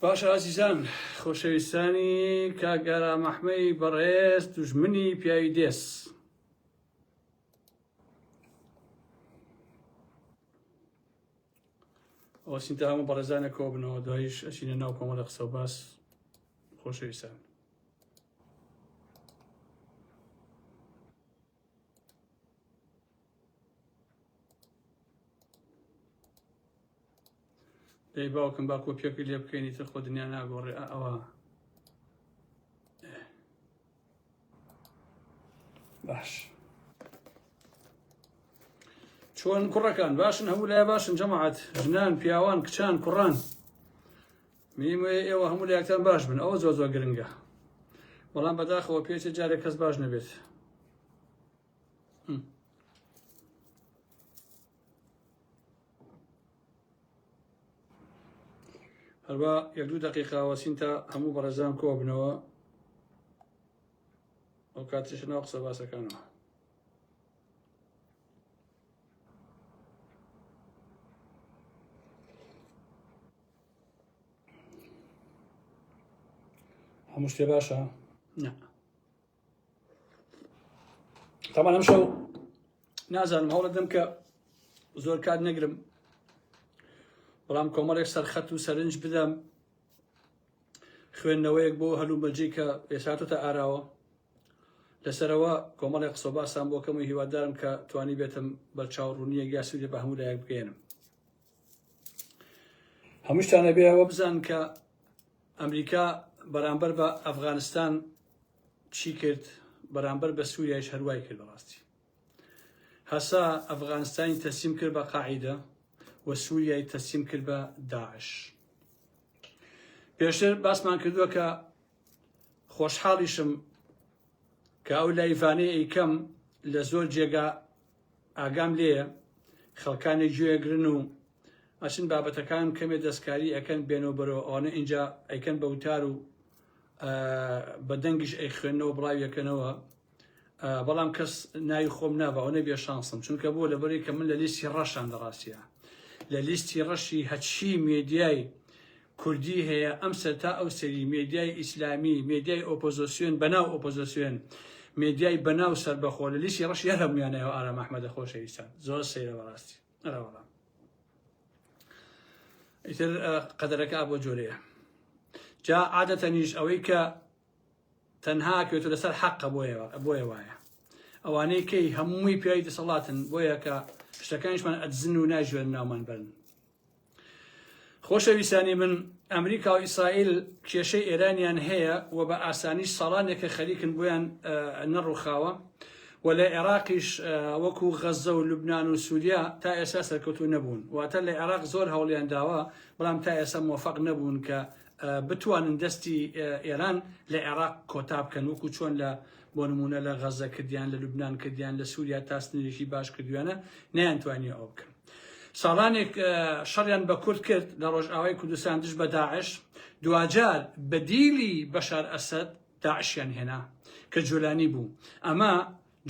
باشە ئازیزان خۆشەویستانی کاگەرا مەحمەی بەڕێز دوژمنی پیاوی دێس ئەوسینتە هەموو بەڕێزانە کۆ بنەوە دواییش ئەچینە ناو کۆمەڵە قسە و باس خۆشەویستان دەی باوکم با کۆپیەکەی لێ بکەینی تر خۆ دنیا ناگۆڕێ ئەوە باش چۆن کوڕەکان باشن هەموو لای باشن جەماعەت ژنان پیاوان کچان کوڕان میوێ ئێوە هەموو لایەکتان باش بن ئەوە زۆر گرنگە بەڵام بەداخەوە پێچە جارێک کەس باش نەبێت هەروە یەک دوو دەقیقا وەسینتە هەموو بەڕێزان کۆ بنەوە ئەو کاتیش ناو قسە باسەکانەوە هەموو شتێ باشە؟ نە تامان ئەم شەو نازانم هەوڵە دەم کە زۆر کات نەگرم بەڵام کۆمەڵێک سەرخەت و سەرنج بدەم خوێندنەوەیەک بۆ هەلومەرجەی کە پێشهاتوتە ئاراوە لەسەرەوە کۆمەڵێک قسە و باسان بۆ کەم و هیوادارم کە توانی بێتم بەرچاوڕوونیەک یا سوودێ بە هەموو لایەک بگەێنم هەمووشتانە بێ ئەوە بزان کە ئەمریکا بەرامبەر بە ئەفغانستان چی کرد بەرامبەر بە سووریایش هەروای کرد بەڕاستی هەسا ئەفغانستانی تەسلیم کرد بە قاعیدە و سووریای تەسلیم کرد بە داعش پێشتر باسمان کردووە کە خۆشحاڵیشم کە ئەو لایڤانەیە کەم لە زۆر جێگا ئاگام لێیە خەڵکانی گوێگرن و ئەچن بابەتەکان کەمێ دەستکاری ئەکەن بێنەوە بەرەوە ئەوانە اینجا ئەیکەن بە وتار و بە دەنگیش ئەی خوێندنەوە بڵاویەکەنەوە بەڵام کەس ناوی خۆم ناوە ئەو نەبێ شانسم چونکە بۆ لەبەری کە من لە لیستی ڕەشان لەڕاستیە لە لیستی ڕەشی هەچی مێدیای کوردی هەیە ئەم سەرتا ئەو سەری مێدیای ئیسلامی مێدیای ئۆپۆزیسیۆن بەناو ئۆپۆزیسیۆن مێدیای بەناو سەربەخۆ لە لیستی ڕەشی هەر هەموویانەوە ئارام ئەحمەدە خۆشەویستان زۆر سەیرە بەڕاستی ئەرەوەڵام ئیتر قەدەرەکە بۆ جۆرەیە جا عادەتەنیش ئەوەی کە تەنها کەوێتە لەسەر حەقە بۆیە وایە ئەوانەی کەی هەمووی پیاوی دەسەڵاتن بۆیە کە شتەکانیشمان ئەدزن و ناژوێن ناومان بەرن خۆشەویستانی من ئەمریکا و ئیسرائیل کێشەی ئێرانیان هەیە و بە ئاسانیش ساڵانێکە خەریکن بۆیان نەڕووخاوە و لە عێراقیش وەکو غەزە و لوبنان و سووریا تا ئێستا سەرکەوتوو نەبوون واتە لە عێراق زۆر هەوڵیان داوە بەڵام تا ئێستا موفەق نەبوون کە بتوانن دەستی ئێران لە عێراق کۆتا بکەن وەکو چۆن لە بۆ نمونە لە غەزە کردیان لە لوبنان کردیان لە سووریا تاسنێکی باش کردویانە نەیانتوانیە ئەو بکەن ساڵانێک شەڕیان بە کورد کرد لە ڕۆژئاوای کوردستان دژ بە داعش دوجار بەدیلی بەشار ئەسەد داعشیان هێنا کە جۆلانی بوو ئەمە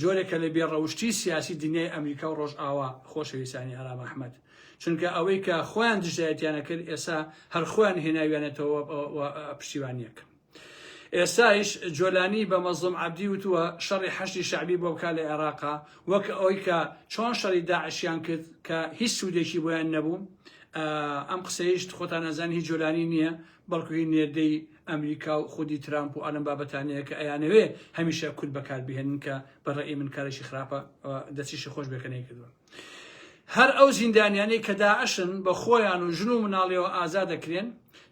جۆرێکە لە بێڕەوشتی سیاسی دنیای ئەمریکا و ڕۆژئاوا خۆشەویستانی ئارام ئەحمەد چونکە ئەوەی کە خۆیان دژایەتیانە کرد ئێستا هەر خۆیان هێناویانێتەوە پشتیوانیەکە ئێستایش جۆلانی بە مەزڵوم عەبدی وتووە شەڕی حەشتی شەعبی بۆ بکات لە عێراقا وەک ئەوەی کە چۆن شەڕی داعشیان کرد کە هیچ سوودێکی بۆیان نەبوو ئەم قسەیشت خۆتان نەزانی هیچ جۆلانی نییە بەڵکو هی نێردەی ئەمریکا و خودی ترامپ و ئەلەم بابەتانەیە کە ئەیانەوێ هەمیشە کورد بەکاربهێنن کە بەڕێی من کارێکی خراپە دەستیشی خۆش بێکەنەی کردووە هەر ئەو زیندانیانەی کە داعشن بە خۆیان و ژن و مناڵیەوە ئازاد دەکرێن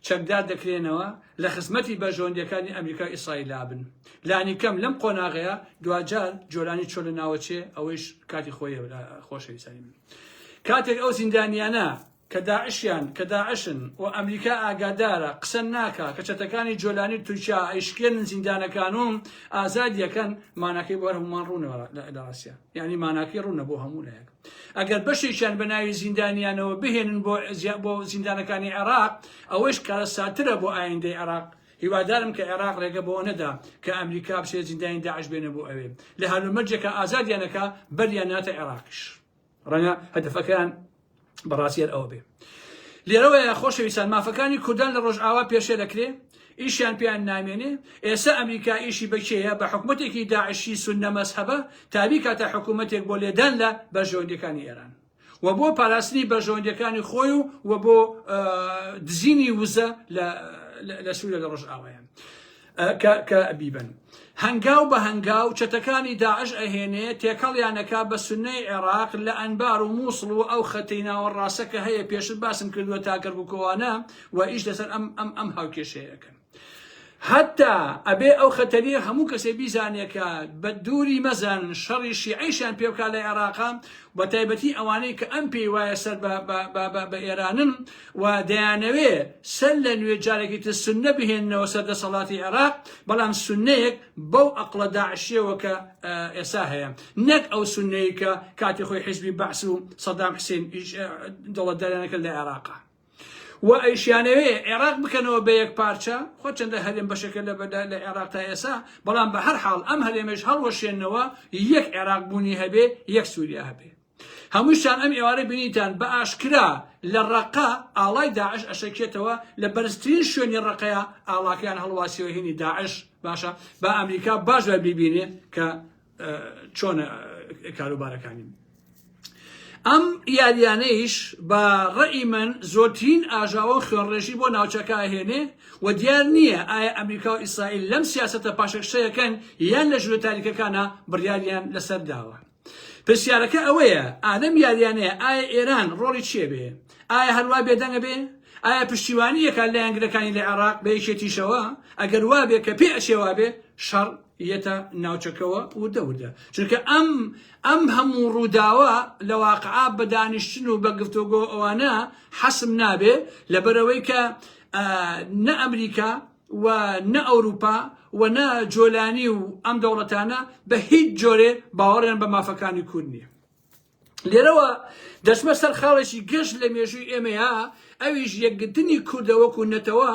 چەکدار دەکرێنەوە لە خزمەتی بەژۆندیەکانی ئەمریکا و ئیسرائیل بن لانی کەم لەم قۆناغەیە دوجار جۆلانی چۆ لە ناوەچێ ئەوەیش کاتی خۆیە خۆشەویستانی من کاتێک ئەو زیندانیانە کە داعشن و ئەمریکا ئاگادارە قسە ناکە کە چەتەکانی جۆلانی تورکیا ئەیشکێنن زیندانەکان و ئازادیەکەن ماناکەی بۆ هەمومان ڕوونەوە لە ئاسیا یعنی ماناکەی ڕوونە بۆ هەموو لایەک ئەگەر بەشێکیان بە ناوی زیندانیانەوە بهێنن بۆ زیندانەکانی عێراق ئەوەش کارە ساترە بۆ ئایندەی عێراق هیوادارم کە عێراق ڕێگە بۆ نەدا کە ئەمریکا بچێ زیندانی داعش بێنە بۆ ئەوێ لە هەلومەرجێکە ئازادیانەکە بەریان ناتە عێراقیش ڕەنگە هەدەفەکان بەڕاستیەر ئەوە بێ لێرەوەیە خۆشەویستان مافەکانی کوردان لە ڕۆژئاوا پێشێ دەکرێ ئیشیان پێیان نامێنێ ئێستا ئەمریکا ئیشی بەکێیە بە حکوومەتێکی داعشی سونە مەزهەبە تابی کاتە حکوومەتێک بۆ لێدان لە بەرژەوەندەکانی ئێران و بۆ پاراستنی بەرژەوەندەکانی خۆی و بۆ دزینی وزە لە سووریا لە ڕۆژئاوایە کە بیبن هەنگاو بە هەنگاو چەتەکانی داعش ئەهێنێ تێکەڵیانەکە بە سونەی عێراق لە ئەنبار و مووسڵ و ئەو خەتەی ناوەڕاستە کە هەیە پێشت باسم کردووە تاکەربووکەوانە و ئیش لەسەر ئەم هاوکێشەیەکەن حتا ئەبێ ئەو خەتەریە هەموو کەسێ بیزانێکە بە دووری مەزان شەڕی شیعیشیان پێ بکات لە عێراقا بە تایبەتی ئەوانەی کە ئەم پێی وایە سەر بە ئێرانن و دەیانەوێ سەر لە نوێ جارێکی تر سونە بهێننەوە سەر دەسەڵاتی عێراق بەڵام سونەیەک بەو ئەقڵە داعشیەوە کە ئێستا هەیە نەک ئەو سونەیە کە کاتی خۆی حیزبی بەعس و سەدام حوسێن دەوڵەتدارانەکە لە عێراقا و ئەیشیانەوێ عێراق بکەنەوە بە یەک پارچە خۆ چەندە هەرێم بەشەکە لە عێراق تا ئێستا بەڵام بە هەر حاڵ ئەم هەرێمەش هەڵوەشێنەوە یەک عێراق بوونی هەبێ یەک سووریا هەبێ هەمووشان ئەم ئێوارە بینیتان بە ئاشکرا لە ڕەقا ئاڵای داعش ئەشەکێتەوە لە بەرزترین شوێنی ڕەقەیە ئاڵاکەیان هەڵواسیەوە هێنی داعش باشە بە ئەمریکا باش بە بیبینێ کە چۆنە کاروبارەکانی ئەم یاریانەیش بە ڕێی من زۆرترین ئاژاوە خوێنڕێژی بۆ ناوچەکە هێنێ و دیار نییە ئایا ئەمریکا و ئیسرائیل لەم سیاسەتە پاشەکشەیەکەن یان لە ژوورە تاریکەکانە بڕیاریان لەسەر داوە پرسیارەکە ئەوەیە ئادەم یاریانەیە ئایا ئێران ڕۆڵی چێ بێ ئایا هەروە بێدەنگە بێ ئایا پشتیوانیەکە لە یانگرەکانی لە عێراق بە یەکێتیشەوە ئەگەر وا بێ کە پێ ئەچێوا بێ شەڕ یەتە ناوچەکەوە وردەوردە چونکە ئەم هەموو ڕووداوە لە واقعا بە دانیشتن و بە گفتوگۆ ئەوانە حەسم نابێ لەبەرەوەی کە نە ئەمریکا و نە ئەوروپا و نە جۆلانی و ئەم دەوڵەتانە بە هیچ جۆرێ باوەڕیان بە مافەکانی کورد نییە لێرەوە دەچمە سەر خاڵێکی گەشت لە مێژووی ئێمەیە ئەویش یەکگرتنی کوردەوەکو نەتەوە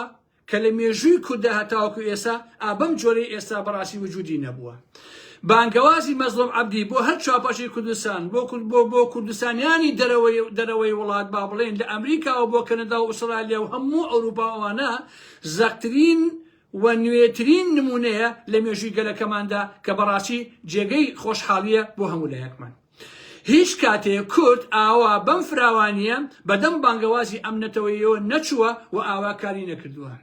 کە لە مێژووی کوردە هەتاوەکو ئێستا ئابەم جۆرەی ئێستا بەڕاستی وجودی نەبووە بانگەوازی مەزلوم عەبدی بۆ هەر چاپەشی کوردستان بۆ کوردستانیانی دەرەوەی وڵات با بڵێن لە ئەمریکا و بۆ کەنەدا و ئوسترالیا و هەموو ئەوروپاوانە زەقترین و نوێترین نمونەیە لە مێژووی گەلەکەماندا کە بەڕاستی جێگەی خۆشحاڵیە بۆ هەموو لایەکمان هیچ کاتێ کورد ئاوا بەم فراوانیە بەدەم بانگەوازی ئەمنەتەوەیەوە نەچووە و ئاواکاری نەکردووە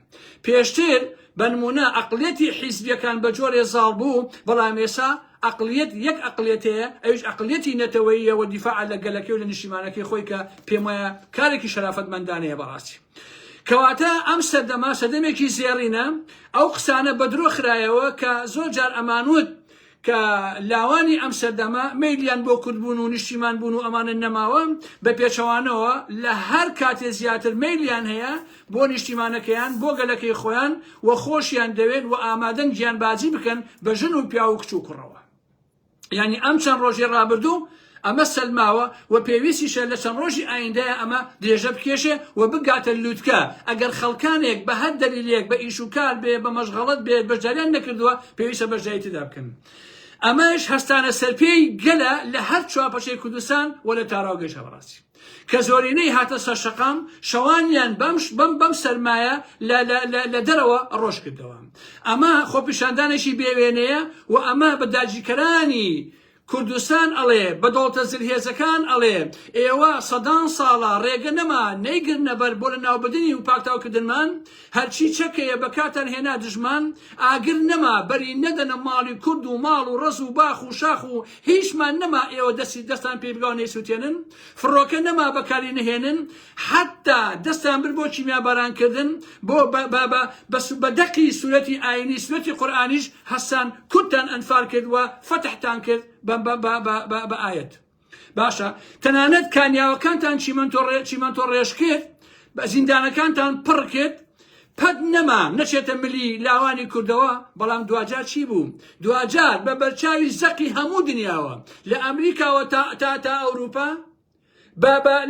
پێشتر بە نمونە ئەقڵیەتی حیزبیەکان بە جۆرێ زاڵ بوو بەڵام ئێستا ئەقڵیەت یەک ئەقڵیەتەیە ئەویش ئەقڵیەتی نەتەوەییە و دیفاع لە گەلەکەی و لە نیشتیمانەکەی خۆی کە پێم وایە کارێکی شەرافەتمەندانەیە بەڕاستی کەواتە ئەم سەردەما سەردەمێکی زێڕینە ئەو قسانە بە درۆ خرایەوە کە زۆر جار ئەمانوت کە لاوانی ئەم سەردەما مەیلیان بۆ کوردبوون و نیشتیمان بوون و ئەمانە نەماوە بە پێچەوانەوە لە هەر کاتێ زیاتر مەیلیان هەیە بۆ نیشتیمانەکەیان بۆ گەلەکەی خۆیان و خۆشیان دەوێت و ئامادەن گیانبازی بکەن بە ژن و پیا و کچ و کوڕەوە یعنی ئەم چەند ڕۆژی ڕابردوو ئەمە سەلماوە و پێویستیشە لە چەند ڕۆژی ئایندەیە ئەمە درێژە بکێشێ و بگاتە لووتکە ئەگەر خەڵکانێک بە هەر دەلیلێک بە ئیش و کار بێ بە مەشغەڵەت بێت بەشداریان نەکردووە پێویستە بەشداریتیدا بکەن ئەمەش هەستانە سەرپێی گەلە لە هەر چوارپەشەی کوردستان و لە تاراو گەشە بەڕاستی کە زۆرینەی هاتە سەر شەقام شەوانیان بەم سەرمایە لە دەرەوە ڕۆژ کردەوە ئەمە خۆپیشاندانێکی بێوێنەیە و ئەمە بە داگیرکەرانی کوردستان ئەڵێ بە دەوڵەتە زلهێزەکان ئەڵێ ئێوە سەدان ساڵە ڕێگە نەما نەیگرنە بەر بۆ لە ناوبردنی و پاکتاوکردنمان هەرچی چەکەیە بە کاتان هێنا دژمان ئاگر نەما بەری نەدەنە ماڵی کورد و ماڵ و ڕز و باخ و شاخ و هیچمان نەما ئێوە دەستان پێ بگاو نەیسووتێنن فڕۆکە نەما بەکاری نەهێنن حتا دەستان بر بۆ کیمیا بارانکردن بۆ بە دەقی سورەتی ئاینی سورەتی قورئانیش هەستان کوردتان ئەنفار کردووە فەتحتان کرد بە ئاەت باشە تەنانەت کانیاوەکانتان چیمەنتۆ ڕێژ کرد بە زیندانەکانتان پڕ کرد پەت نەما نەچێتە ملی لاوانی کوردەوە بەڵام دوجار چی بوو دوجار بە بەرچاوی زەقی هەموو دنیاوە لە ئەمریکاوە تا ئەوروپا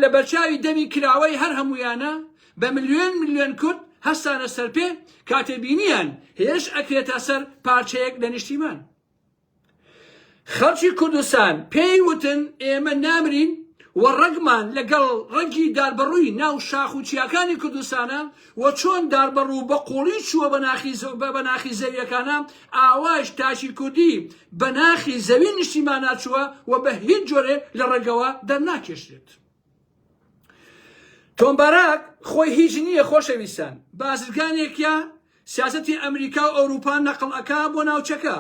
لە بەرچاوی دەمی کراوەی هەر هەمویانە بە ملیۆن کورد هەستانە سەرپێ کاتێ بینیان هێرش ئەکرێتە سەر پارچەیەک لە نیشتیمان خەڵکی کوردستان پێی وتن ئێمە نامرین و ڕەگمان لەگەڵ ڕەنگی داربڕووی ناو شاخ و چیاکانی کوردستانە و چۆن داربڕوو بە قوڵی چووە بە ناخی زەویەکانە ئاواش تاشی کوردی بە ناخی زەوی نیشتیمان ناچووە و بە هیچ جۆرێ لە ڕێگەوە دەرناکێشرێت. تۆمبارەک خۆی هیچ نییە خۆشەویستان، بازرگانێکە سیاسەتی ئەمریکا و ئەوروپا نەقڵەکە بۆ ناوچەکە،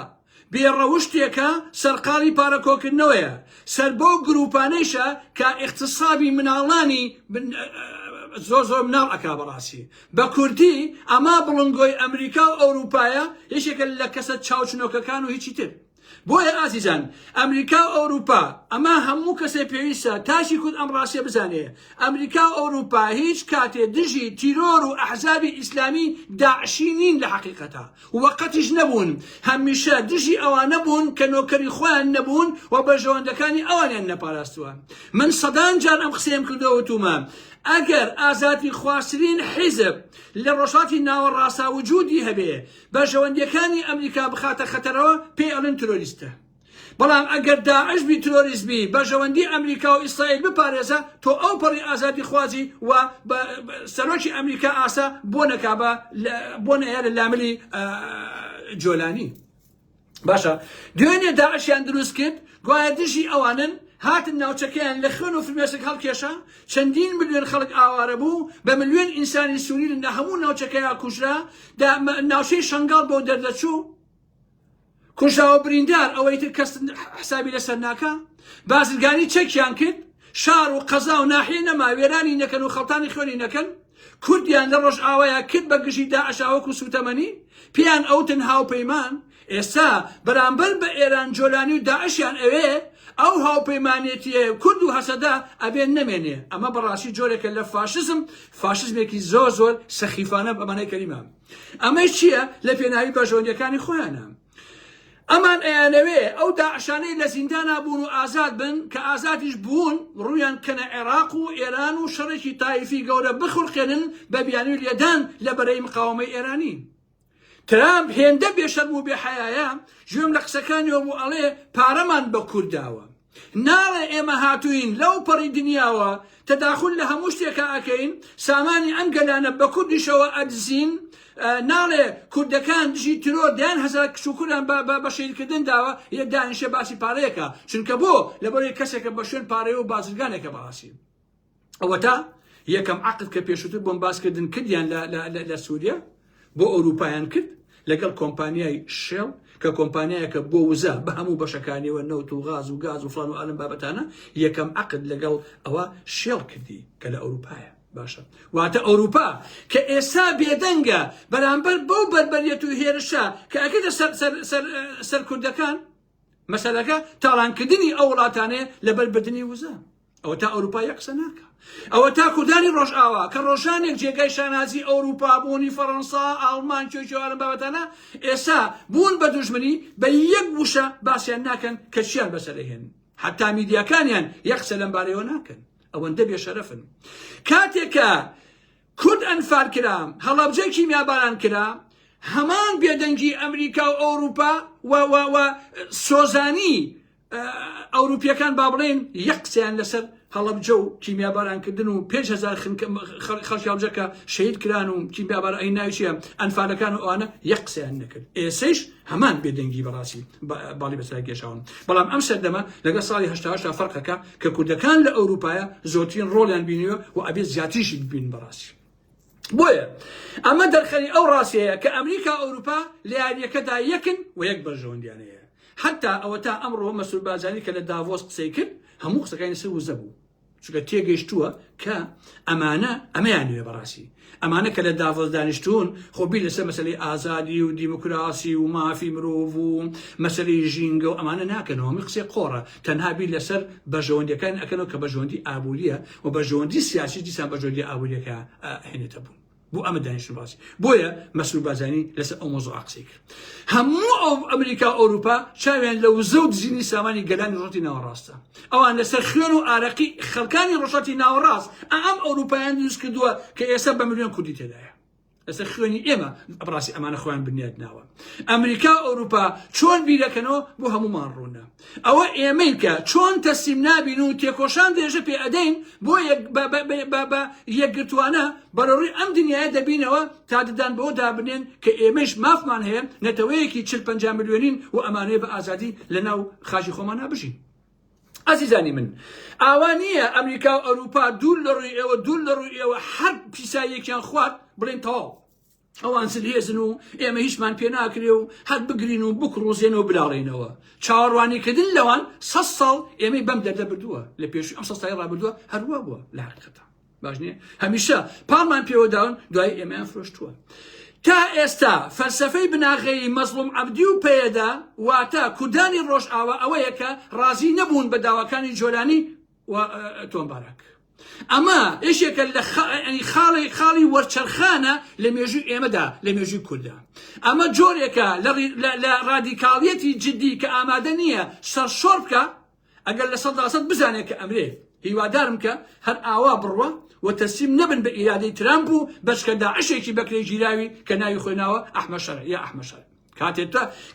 بێڕەوشتێکە سەرقاڵی پارەکۆکردنەوەیە، سەر بۆ گروپانەیشە کە اقتصابی مناڵانی زۆر مناڵ ئەکا بەڕاستی بە کوردی ئەما بڵنگۆی ئەمریکا و ئەوروپایە یەکێکە لە کەسە چاوچنۆکەکان و هیچی تر. بۆیە ئازیزان ئەمریکا و ئەوروپا ئەمە هەموو کەسێک پێویستە تاشی کورد ئەم ڕاستیە بزانێ، ئەمریکا و ئەوروپا هیچ کاتێ دژی تیرۆر و ئەحزابی ئیسلامی داعشی نین لە حەقیقەتە، وەقەتیش نەبوون، هەمیشە دژی ئەوانە بوون کە نۆکەری خۆیان نەبوون و بەژەوەندەکانی ئەوانیان نەپاراستووە. من سەدان جار ئەم قسەیەم کردەوە وتومە ئەگەر ئازادی خواسترین حیزب لە ڕۆژهاتی ناوەڕاستە وجودی هەبێ بەژەوەندیەکانی ئەمریکا بخاتە خەتەرەوە پێی ئەڵێن تۆریستە، بەڵام ئەگەر داعش بی تۆریست بی بەژەوەندی ئەمریکا و ئیسرائیل بپارێزە تۆ ئەو پەڕی ئازادی خوازی و سەرۆکی ئەمریکا ئاسا بۆ نەکابە بۆ نەیە لە لاملی جۆلانی. باشە دوێنێ داعشیان دروست کرد گوایە دژی ئەوانن هاتن ناوچەکەیان لە خوێن و فرمێسک هەڵکێشە، چەندین ملیۆن خەڵک ئاوارە بوو، بە ملیۆن ئینسانی سووری لە هەموو ناوچەکەیان کوژرا، ناوچەی شەنگاڵ بۆ دەردەچوو کوژراوە بریندار ئەوەی تر کەس حسابی لەسەر ناکە، بازرگانی چەکیان کرد، شار و قەزا و ناحیە نەما وێرانی نەکەن و خەڵتانی خوێنی نەکەن، کوردیان لە ڕۆژ ئاوایە کرد بە گژی داعشاوەکو سوتەمەنی پێیان ئەوتن هاوپەیمان. ئێستا بەرامبەر بە ئێران جۆلانی و داعشیان ئەوێ ئەو هاوپەیمانێتیە کورد و هەسەدا ئەبێن نەمێنێ. ئەمە بەڕاستی جۆرێکە لە فاشزمێکی زۆر سەخیفانە بەمانای کەریمە. ئەمەی چییە؟ لە پێناوی بەژەوەندیەکانی خۆیانە. ئەمان ئەیانەوێ ئەو داعشانەی لە زیندانا بوون و ئازاد بن کە ئازادیش بوون ڕوویان کەنە عێراق و ئێران و شەڕێکی تایفی گەورە بخورقێنن بە بیانی و لێدان لە بەرەی مقاومەی ئێرانی. ترامپ هێندە بێشەرم و بێحەیایە ژێم لە قسەکانیەوە بوو ئەڵێ پارەمان بە کورداوە، ناڵێ ئێمە هاتوین لەو پەڕی دنیاوە تەداخل لە هەموو شتێکە ئەکەین، سامانی ئەم گەلانە بە کوردیشەوە ئەدزین، ناڵێ کوردەکان دژی ترۆر دایان هەزار کشوکوران بە شەیدکردن داوە یە دانیشە باسی پارەیەکە، چونکە بۆ لەبەرەوەی کەسێکە بە شوێن پارەیە و بازرگانێکە باسی. ئەوە تا یەکەم عەقد کە پێشووتر بۆم باسکردن کردیان لە سووریا بۆ ئەوروپایان کرد لەگەڵ کۆمپانیای شێڵ کە کۆمپانیایەکە بۆ وزە بە هەموو بەشەکانیەوە نەوت و غاز و گاز و فڵان و ئەلم بابەتانە یەکەم عەقد لەگەڵ ئەوە شێڵ کردی کە لە ئەوروپایە. باشە واتە ئەوروپا کە ئێستا بێدەنگە بەرامبەر بەو بەربەریەت و هێرشە کە ئەکەیتە سەر کوردەکان مەسەلەکە تاڵانکردنی ئەو وڵاتانەیە لە بەربردنی وزە. ئەوە تا ئەوروپا یەک قسە ناکە. ئەوە تا کوردانی ڕۆژئاوا کە ڕۆژانێک جێگای شانازی ئەوروپا بوونی فەڕەنسا ئاڵمان چۆچۆوارم بابەتانە ئێستا بوون بە دوژمنی بە یەک وشە باسییان ناکەن کە چیان بەسەرهێن، حتا میدیاکانیان یەک قسە لەم بارەیەوە ناکەن، ئەوەندە بێشەرەفن. کاتێکە کورد ئەنفال کرا هەڵەبجەی کیمیاباران کرا هەمان بێدەنگی ئەمریکا و ئەوروپا و سۆزانی ئەوروپیەکان با بڵێن یەک قسەیان لەسەر هەڵەبجە و کیمیابارانکردن و 5,000 خەڵکی هەڵبجەکە شەهید کران و کیمیابار ئەی ناوی چییە ئەنفالەکان و ئەوانە یەک قسەیان نەکرد. ئێسەیش هەمان بێدەنگی بەڕاستی باڵی بەسەر گێشاون. بەڵام ئەم سەردەمە لەگەڵ ساڵی 1970 فەرقەکە کە کوردەکان لە ئەوروپایە زۆرترین ڕۆڵیان بینیوە و ئەبێت زیاتریشی ببین بەڕاستی. بۆیە ئەمە دەرخەری ئەو ڕاستەیە کە ئەمریکا ئەوروپا لە یاریەکەدا یەکن و یەک بەرژەوەندیانەیە. حتا ئەوە تا ئەمڕۆ مەسعود بارزانی کە لە داڤۆس قسەی کرد هەموو قسەکانی سەر وزە بوو، چونکە تێگەیشتووە کە ئەمەیانوێ بەڕاستی ئەمانە کە لە داڤۆس دانیشتوون خۆبی لەسەر مەسەلەی ئازادی و دیموکراسی و مافی مرۆڤ و مەسەلەی ژینگە و ئەمانە ناکەنەوە، هەمووی قسەی قۆڕە، تەنها بیر لەسەر بەژەوەندیەکان ئەکەنەوە کە بەژەوەندی ئابووریە و بەژەوەندی سیاسی دیسان بەژەوەندی ئابووریەکە هێنێتە بوون. بۆ ئەمە دانیشتن باسی. بۆیە مەسعود بارزانی لەسەر ئەو مۆزوع قسەی کرد. هەموو ئەو ئەمریکا ئەوروپا چاویان لە وزە و دژینی سامانی گەلانی ڕۆژهەڵاتی ناوەڕاستە. ئەوان لەسەر خوێن و ئارەقی خەڵکانی ڕۆژهەڵاتی ناوەڕاست ئەم ئەوروپایان دروست کردووە کە ئێستا بە ملیۆن کوردی تێدایە. لەسەر خوێنی ئێمە بڕاستی ئەمانە خۆیان بنیادناوە ئەمریکا ئەوروپا چۆن بیرەکەنەوە بۆ هەمومان ڕوونە ئەوە ئێمەی کە چۆن تەسلیم نابین و تێکۆشان دێژە پێ ئەدەین بۆ یەکگرتوانە بەڕێوەی ئەم دنیاە دەبینەوە تا ددان بۆ دابنێن کە ئێمەش مافمان هەیە نەتەوەیەکی 40-50 ملیۆنین و ئەمانەیە بە ئازادی لەناو خاژی خۆمان نابژین عزیزانی من ئاوا نییە ئەمریکا و ئەوروپا دوور لە ڕووی ئێوە دوور لە ڕووی ئێوە هەر پیساییەکیان خوارد بڵێن تەواو ئەوان سلهێزن و ئێمە هیچمان پێ ناکرێ و هەر بگرین و بکڕۆزێنەوە بلاڕێنەوە چاوەڕوانیکردن لەوان 100 ساڵ ئێمەی بەم دەردە بردووە لە پێشووی ئەم 100 ساڵی ڕابردووە هەروە بووە لە حقیقەتە باش نییە هەمیشە پاڵمان پێوە داون دوای ئێمەیان فرۆشتووە تا ئێستا فەلسەفەی بناغەیی مەزلوم عەبدی و پێیەدا واتە کوردانی ڕۆژئاوا ئەوەیە کە ڕازی نەبوون بە داواکانی جۆرانی و تۆمبارەک ئەمە یەکێکە لە خاڵی وەرچەرخانە لە مێژووی ئێمەدا لە مێژووی کووردا ئەمە جۆرێکە لە ڕادیکاڵیەتی جدی کە ئامادە نییە سەرشۆڕ بکە ئەگەر لە 100% بزانێت کە ئەمرێ هیوادارم کە هەر ئاوا بڕوە و تەسلیم نەبن بە ئیرادەی ترامپ و بەچکە داعشێکی بەکرێ ژیراوی کە ناوی خوێناوە ئەحمەد شەرع یا ئەحمەد شەرع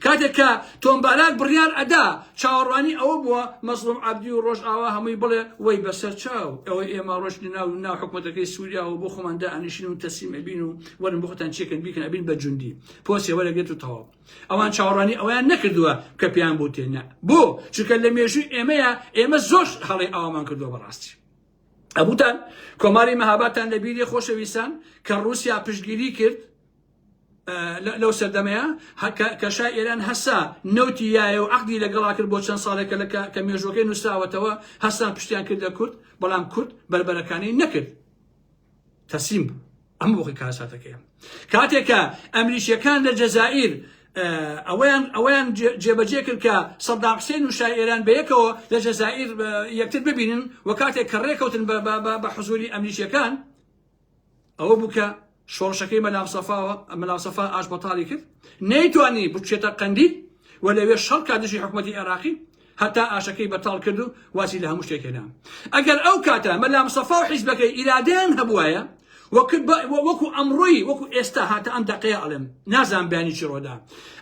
کاتێک کە تۆمبارات بڕیار ئەدا چاوەڕوانی ئەوە بووە مەزلوم عەبدی و ڕۆژئاوا هەمووی بڵێ وەی بەسەر چاو ئەوەی ئێمە ڕۆژنی ناو حکوومەتەکەی سووریا و بۆ خۆمان دائەنیشین و تەسلیم ئەبین و وەرن بۆ خۆتان چێکن بیکەن ئەبین بە جوندی پۆسێ وەرەگرێت و تەواو ئەوان چاوەڕوانی ئەویان نەکردووە کە پێیان بوو تێنە بۆ چونکە لە مێژووی ئێمەیە ئێمە زۆر هەڵی ئەومان کردووە بەڕاستی ئەبووتان کۆماری مەهابادتان لە بیری خۆشەویستان کە رووسیا پشتگیری کرد لەو سەردەمەیە کە شای ئێران هەسا نەوتی یایە و عەقدی لەگەڵا کرد بۆ چەند ساڵێکە کە مێژوەکەی نووسراوەتەوە هەستان پشتیان کردە کورد بەڵام کورد بربەرەکانی نەکرد تەسلیم بوو ئەم بۆخی کارساتەکەیە کاتێکە ئەمریکیەکان لە جەزائیر ئەویان جێبەجێ کرد کە سەدام حوسێن و شای ئێران بەیەکەوە لە جەزائیر یەکتر ببینن و کاتێک کە ڕێکەوتن بە حوزوری ئەمریکیەکان ئەوە بوو کە شۆڕشەکەی مەلامسەفا ئاش بەتاڵی کرد نەیتوانی بچێتە قەندیل و لەوێ شەڕ کا دژی حکوومەتی عێراقی هەتا ئاشەکەی بەتاڵ کرد و واسی لە هەموو شتێکێنا ئەگەر ئەو کاتە مەلامسەفا و حیزبەکەی ئیرادەیان هەبوایە وەکو ئەمڕۆی وەکو ئێستا هاتە ئەم دەقەیە ئەڵێم نازان بیانی چی ڕۆدا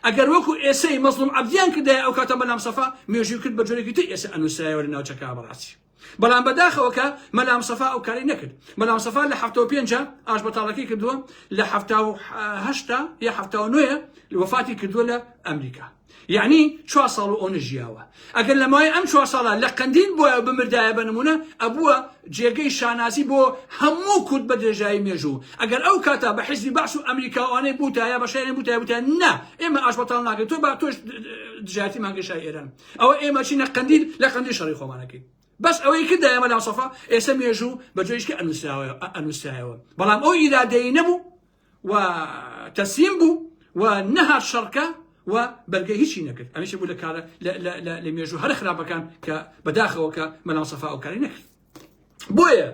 ئەگەر وەکو ئێسەی مەزلوم عەبدیان کردایە ئەو کاتە مەلامسەفا مێژووی کرد بە جۆرێکی تر ئێستا ئەنووسایەوە لە ناوچەکە بەڕاستی بەڵام بەداخەوە کە مەلامسەفا ئەو کاری نەکرد مەلامسەفا لە 75 ئاش بەتاڵەکەی کردووە لە 78 یا 79 وفاتی کردووە لە ئەمریکا یعنی 4 ساڵ و ئەو ژیاوە ئەگەر لە ماوەی ئەم 4 ساڵە لە قەندیل بۆیە بمردایە بە نمونە ئەبووە جێگەی شانازی بۆ هەموو کورد بە درێژایی مێژوو ئەگەر ئەو کاتە بە حیزبی بەعس و ئەمریکاوانەی بووتایە بە شایەنی بووتایە نا ئێمە ئاش بەتاڵ ناکەین تۆ با تۆش دژایەتی مانگەی شای ئێران ئەوە ئێمە چینە قەندیل لە قەندیل شەڕی خۆمانەکەی بەس ئەوەی کردایە مەلامسەفا ئێستا مێژوو بە جۆیشکە ئەنووسایەوە بەڵام ئەو ئیرادەیی نەبوو و تەسلیم بوو و نەهات شەڕکە و بەرگەی هیچی نەکرد ئەمیش بوو لە کارە لە مێژوو هەر خراپەکان کە بەداخەوە کە مەلامسەفا ئەو کاری نەکرد بۆیە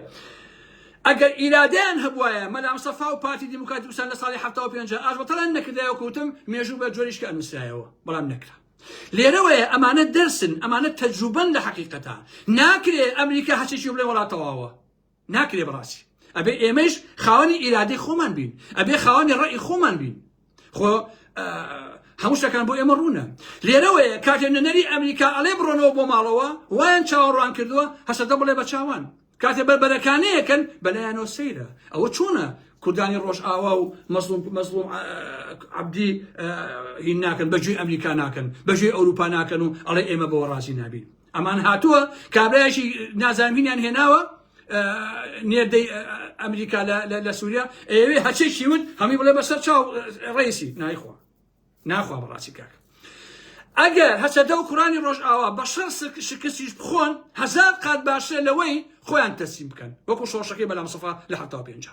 ئەگەر ئیرادەیان هەبوایە مەلامسەفا و پارتی دیموکراتی کوردستان لە ساڵی 75 ئاش بەتەڵیان نەکردایەوە کەوتم مێژوو بە جۆریشکە ئەنووسایەوە بەڵام نەکرا لێرەوەیە ئەمانە دەرسن ئەمانە تەجروبەن لە حەقیقەتە ناکرێ ئەمریکا هەچێکی بڵێ وڵاتەواوە ناکرێ بەڕاستی ئەبێ ئێمەش خاوەنی ئیرادەی خۆمان بین ئەبێ خاوەنی ڕەئی خۆمان بین خۆ هەموو شتەکان بۆ ئێمە ڕوونە لێرەوەیە کاتێ نەنەری ئەمریکا ئەڵێ بڕۆنەوە بۆ ماڵەوە وایان چاوەڕوان کردووە هەسەدە بڵێ بە چاوان کاتێ بەربەرەکانەیەکەن بەلایەنەوە سەیرە ئەوە چۆنە کوردانی ڕۆژئاوا و مەزلوم عەبدی هین ناکەن بەجێی ئەمریکا ناکەن بەجێی ئەوروپا ناکەن و ئەڵێ ئێمە بەوە ڕازی نابین ئەمان هاتووە کابرایەکی نازانبینیان هێناوە نێردەی ئەمریکا لە سووریا ئێوێ هەچێکی ون هەمی بڵێ بەسەر چاو ڕێیسی ناخوا بەڕاستی کاکە ئەگەر هەچەدە و کوڕانی ڕۆژئاوا بە شەڕ شکستیش بخۆن 1000 قات باشترە لەوەی خۆیان تەسلیم بکەن وەکو شۆڕشەکەی بەلامسەفا لە 75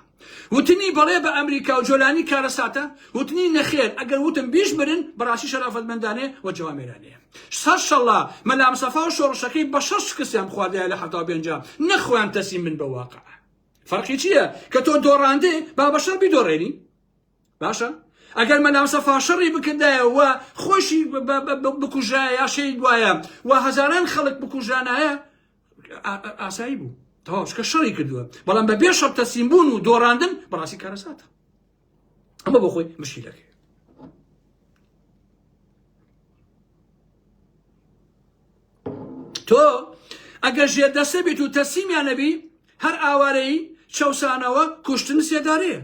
وتنی بەڵێ بە ئەمریکا و جۆلانی کارەساتە وتنی نەخێر ئەگەر وتم بیش برن بەڕاستی شەرافەتمەندانێ و جوامێرانەیە سەرشەڵا مەلامسەفا و شۆڕشەکەی بە شەڕ شکستیان بخواردایە لە 75 نەخۆیان تەسلیم بن بە واقع فەرقی چییە کە تۆ دۆڕاندێ با بە شەڕ بیدۆڕێنی باشە ئەگەر مەلامسەفا شەڕی بکردایە و خۆشی بکوژایە یا شەید وایە و هەزاران خەڵک بکوژانایە ئاسایی بوو تەواو چکە شەڕی کردووە بەڵام بەبێ شەڕ تەسلیم بوون و دۆڕاندن بەڕاستی کارەساتە ئەمە بۆ خۆی مشکلەکەی. تۆ ئەگەر ژێردەستە بیت و تەسلیمیان نەبی هەر ئاوارەی چەوسانەوە کوشتن سێدارەیە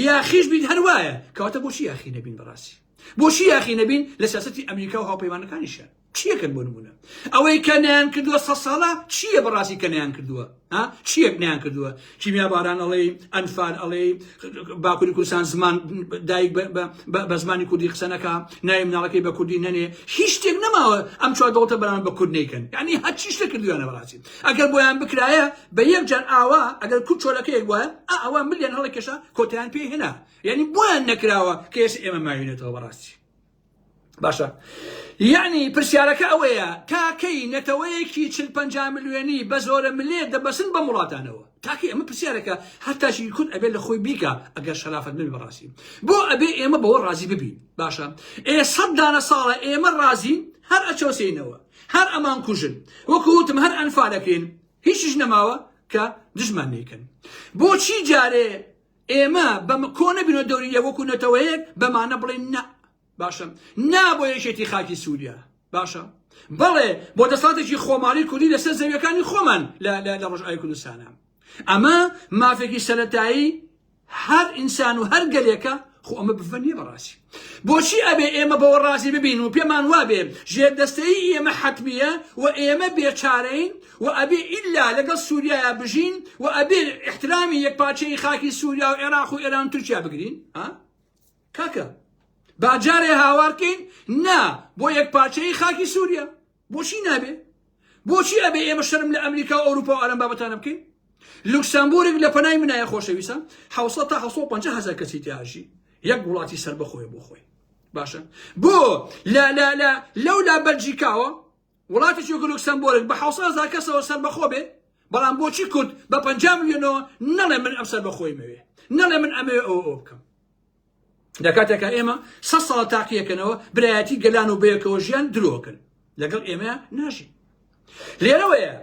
یاخیش بیت هەروایە کەواتە بۆچی یاخی نەبین بەڕاستی بۆچی یاخی نەبین لە سیاسەتی ئەمریکا و هاوپەیمانەکانیشە چیەکەن بۆ نمونە ئەوەی کە نەیان کردووە 100 ساڵە چییە بەڕاستی کە نەیان کردووە چیەک نەیان کردووە کیمیاباران ئەڵێ ئەنفال ئەڵێ باکووری کوردستان زمان دایک بە زمانی کوردی قسە نەکا ناوی مناڵەکەی بە کوردی نەنێ هیچ شتێک نەماوە ئەم چوار دەوڵەتە بەرامبەر بە کورد نەیکەن یعنی هەرچی شتێک کردویانە بەڕاستی ئەگەر بۆیان بکرایە بە یەک جار ئاوا ئەگەر کورد چۆلەکەیەک وایە ئەوە ملیان هەڵێکێشا کۆتیان پێ هێنا یعنی بۆیان نەکراوە کە ئێستا ئێمە ماوینێتەوە بەڕاستی باشە یعنی پرسیارەکە ئەوەیە کاکەی نەتەوەیەکی 40-50 ملیۆنی بە زۆرە ملێ دەبەسن بە وڵاتانەوە تاکە ئەمە پرسیارەکە هەرتاشی کورد ئەبێت لە خۆی بیکە ئەگەر شەرافەت بن بەڕاستی بۆ ئەبێ ئێمە بەوە ڕازی ببین باشە 100 دانە ساڵە ئێمە ڕازین هەر ئەچۆسینەوە هەر ئەمان کوژن وەکو وتم هەر ئەنفالەکەین هیچیش نەماوە کە دژمان نیکەن بۆچی جارێ ئێمە کۆ نەبینەوە دەوری وەکو نەتەوەیەک بەمانە بڵێن نە باشە نا بۆ یەکێتی خاکی سووریا باشە بەڵێ بۆ دەسەڵاتێکی خۆماڵی کوردی لەسەر زەویەکانی خۆمان لە ڕۆژئاوای کوردستانە ئەمە مافێکی سەرەتایی هەر ئینسان و هەر گەلێکە خۆ ئەمە بفەنیە بەڕاستی بۆچی ئەبێ ئێمە بەوە ڕازی ببین و پێمان وابێ ژێردەستەیی ئێمە حتمیە و ئێمە بێچارەین و ئەبێ ئیلا لەگەڵ سووریایە بژین و ئەبێ احترامی یەکپارچەی خاکی سووریا و عێراق و ئێران و تورکیا بگرین کاکە باجارێ هاوارکەین نا بۆ یەکپارچەی خاکی سووریا بۆچی نابێ بۆچی ئەبێ ئێمە شەرم لە ئەمریکا و ئەوروپا و ئەرەم بابەتانە بکەین لوکسەمبورگ لە پەنای منایە خۆشەویستە 700 تا 750 هەزار کەسی تیاژی یەک وڵاتی سەر بەخۆیە بۆ خۆی باشە بۆ لەولا بەلجیکاوە وڵاتێکی وەکو لوکسەمبورگ بە 700,000 کەسەوە سەر بەخۆ بێ بەڵام بۆچی کورد بە 50 ملیۆنەوە نەڵێ من ئەم سەر بەخۆی مەوێ نەڵێ من ئەمەوێ ئەو بکەم دەکاتێکە ئێمە 100 ساڵ تاقیەکەنەوە برایەتی گەلان و بەیەکەوە ژیان درۆکن لەگەڵ ئێمە ناژین لێرەوەیە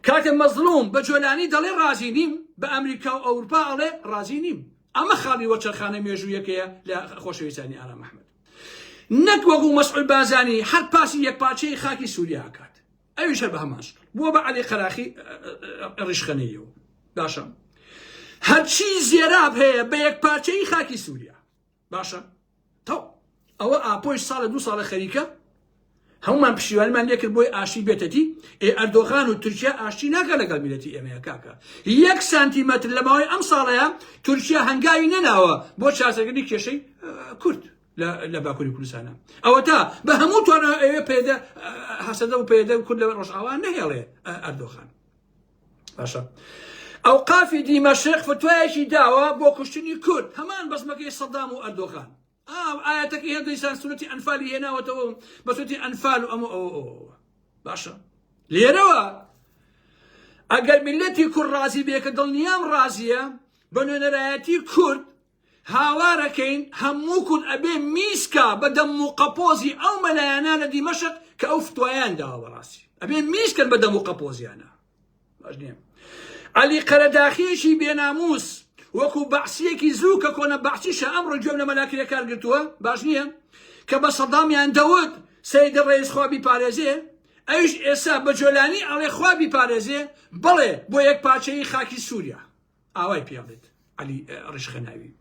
کاتێ مەزلوم بە جۆلانی دەڵێ ڕازی نیم بە ئەمریکا و ئەوروپا ئەڵێ ڕازی نیم ئەمە خاڵی وەچەرخانە مێژوویەکەیە لە خۆشەویستانی ئارام ئەحمەد نەک وەکو مەسعود بازانی هەر پاسی یەکپارچەی خاکی سووریا هەکات ئەویش هەر بە هەمان شت بووە بە عەلی قەراخی ڕیشخەنەیەوە باشە هەرچی زێراب هەیە بە یەکپارچەی خاکی سووریا باشە تەو ئەوە ئاپۆی ساڵە 2 ساڵە خەریکە هەمومان پشتیوانیمان لێ کرد بۆی ئاشتی بێتەتی ئەردۆغان و تورکیا ئاشتی ناکە لەگەڵ میلەتی ئێمەیە کاکە 1 سانتیمەتر لە ماوەی ئەم ساڵەیە تورکیا هەنگاوی نەناوە بۆ چاسەگەری کێشەی کورد لە باکووری کوردستانە ئەوە تا بە هەموو توانەوە ئەوێ پێدە هەسەدە و پێدە کورد لە ڕۆژئاوان نەهێڵێ ئەردۆغان باشە ئەو قافی دیمەشق فتوایەکی داوە بۆ کوشتنی کورد هەمان بەزمەکەی سەدام و ئەردۆغان ئاەتەکەی هێندە ئینسان سنەتی ئەنفالی هێناوەتەوە بە سنەتی ئەنفال و ئەمە باشە لێرەوە ئەگەر میلەتی کورد ڕازی بێ کە دڵنیام ڕازیە بە نوێنەرایەتی کورد هاوارەکەین هەموو کورد ئەبێ میسکە بە دەم و قەپۆزی ئەو مەلایەنە لە دیمەشق کە ئەو فتوایان داوە بەڕاستی ئەبێ میسکن بە دەم و قەپۆزیانە باش نییە عەلی قەرەداخیەکی بێناموس وەکو بەعسیەکی زوو کە کۆنە بەعسیشە ئەمڕۆ گوێم لە مەلاکرێ کارگرتووە باش نییە کە بە سەدامیان دەوت سەیدە ڕەیس خوا بیپارێزێ ئەویش ئێستا بە جۆلانی ئەڵێ خوا بیپارێزێ بڵێ بۆ یەکپارچەی خاکی سووریا ئاوای پێڵێت عەلی ڕیشخەناوی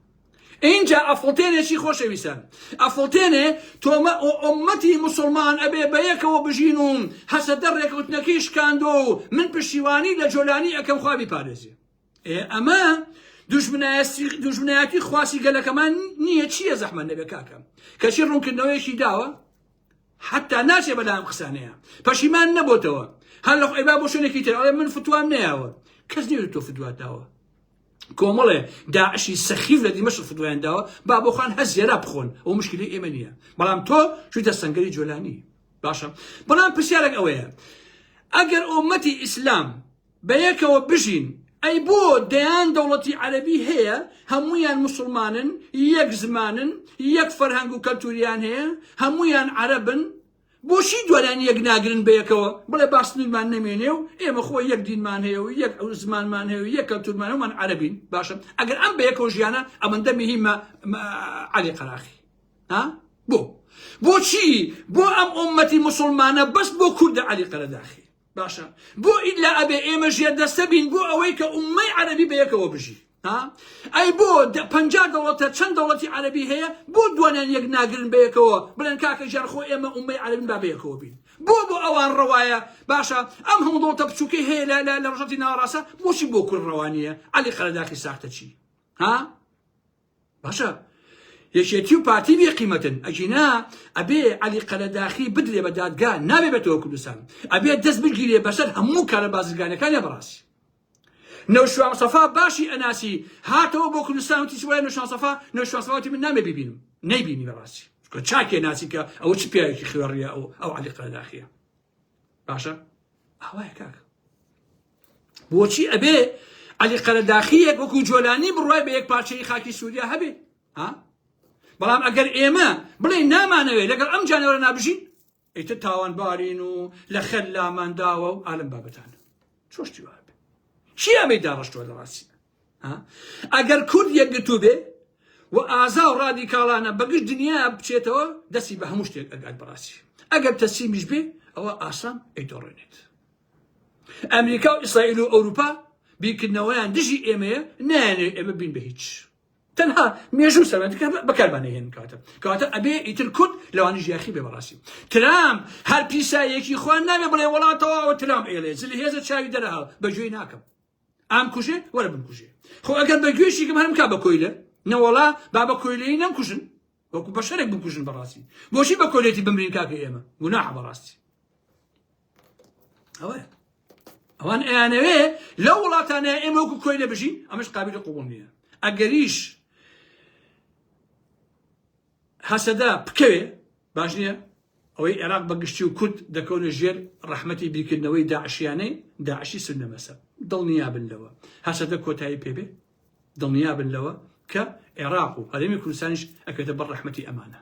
اینجا ئەفڵتێنێکی خۆشەویستان ئەفڵتێنێ تۆمە ئومەتی موسڵمان ئەبێ بە یەکەوە بژین و هەسەدە ڕێکەوتنەکەی شکاندۆ و من پشتیوانی لە جۆلانی ئەکەم خوا بیپارێزێ ئەمە دوژمنایەتی خواسی گەلەکەمان نییە چییە زەحمە نەبێ کاکەم کەچی ڕوونکردنەوەیەکی داوە حتا ناچێ بەلام قسانەیە پەشیمان نەبووتەوە هەر لە ئەیبا بۆ شوێنێکی تر ئەڵێ من فتوام نەیاوە کەس نیوە تۆ فتوات داوە کۆمەڵێ داعشی سەخیف لە دیمەشق فتوایان داوە با بۆ خۆیان هەر زێرا بخۆن ئەو مشکلی ئێمە نییە بەڵام تۆ چوویتە سەنگەری جۆلانی باشە بەڵام پرسیارێک ئەوەیە ئەگەر ئومەتی ئیسلام بە یەکەوە بژین ئەی بۆ دەیان دەوڵەتی عەرەبی هەیە هەموویان موسڵمانن یەک زمانن یەک فەرهەنگ و کەلتوریان هەیە هەموویان عەرەبن بۆچی دوانیان یەک ناگرن بەیەکەوە بڵێ باسنمان نەمێنێ و ئێمە خۆی یەک دینمان هەیە و یەک زمانمان هەیە و یەک کەلتورمان هەمان عەرەبین باشە ئەگەر ئەم بەیەکەوە ژیانە ئەمەندە مهمە عەلی قەراخی بۆچی بۆ ئەم ئومەتی موسڵمانە بەس بۆ کوردە عەلی قەرەداخی باشە بۆ ئیلا ئەبێ ئێمە ژێر دەستە بین بۆ ئەوەی کە ئومەی عەرەبی بەیەکەوە بژی ئەی بۆ 50 دەوڵەتە چەند دەوڵەتی عەرەبی هەیە بۆ دوانیان یەک ناگرن بەیەکەوە بڵێن کاکە ژارخۆ ئێمە ئومەی عەرەبین با بەیەکەوە بین بۆ ئەوان ڕەوایە باشە ئەم هەموو دەوڵەتە بچووکەی هەیە لە ڕۆژەتی ناوەڕاستە بۆچی بۆ کورد ڕەوانیە عەلی قەرەداخی ساختە چی باشە یەکێتی و پارتی بێ قیمەتن ئەجینا ئەبێ عەلی قەرەداخی بدرێ بە دادگا نابێ بێتەوە کوردستان ئەبێ دەست بگیرێ بەسەر هەموو کارە بازرگانەکانی بەڕاستی نەوشوان سەفا باشی ئەناسی هاتەوە بۆ کوردستان وتی وایە نەوشوان سەفا وتی من نامێ ببینم نەیبینی بەڕاستی چاکێ ناسی کە ئەوە چ پیاوێکی خوێڕیە ئەو عەلی قەرەداخیە باشە ئەوایە کاکە بۆچی ئەبێ عەلی قەرەداخیەک وەکو جۆلانی بڕوای بە یەک پارچەی خاکی سووریا هەبێ بەڵام ئەگەر ئێمە بڵێ نامانەوێت لەگەڵ ئەم جانەوەرە نابژین ئیتر تاوانبارین و لە خەل لامانداوە و ئالم بابەتانە چۆشتی وابێ چی ئەمەی داڕشتووە لە ڕاستی ئەگەر کورد یەکگرتوو بێ و ئازا و ڕادیکاڵانە بەگشت دنیا بچێتەوە دەستی بە هەموو شتێک ئەگات بەڕاستی ئەگەر تەسلیمیش بێ ئەوە ئاسان ئەیدۆڕێنێت ئەمریکا و ئیسرائیل و ئەوروپا بیرکردنەوەیان دژی ئێمەیە نایانێت ئێمە بین بە هیچ تەنها مێژوو سەرەنجەکە بەکاربانەهێنن کاتە ئەبێ ئیتر کورد لەوانی ژیاخی بێ بەڕاستی ترام هەر پیسایەکی خوان نامێ بڵێ وڵاتەوە ئەو ترام ئێڵێ جلهێزە چاوی دەرەها بەگوێی ناکەم ئام کوژێ وەرە بمکوژێ خۆ ئەگەر بەگوێشی کەم هەرم کا بە کۆیلە نەوەڵا با بە کۆیلەی نەمکوژن وەکو بەشەرێک بکوژن بەڕاستی بۆچی بە کۆیلێتی بمرین کاکە ئێمە گوناحە بەڕاستی ئەوەیە ئەوان ئەیانەوێ لەو وڵاتانەیە ئێمە وەکو کۆیلە بژین ئەمەش قابلی قبوڵ نییە ئەگەریش هەسەدا بکەوێ باش نییە ئەوەی عێراق بەگشتی و کورد دەکەونە ژێر ڕەحمەتی بیرکردنەوەی داعشیانەی داعشی سنە مەسە دڵنیابن لەوە هەسەدە کۆتایی پێبێ دڵنیابن لەوە کە عێراق و هەرێمی کوردستانیش ئەکەوێتە بەر ڕەحمەتی ئەمانە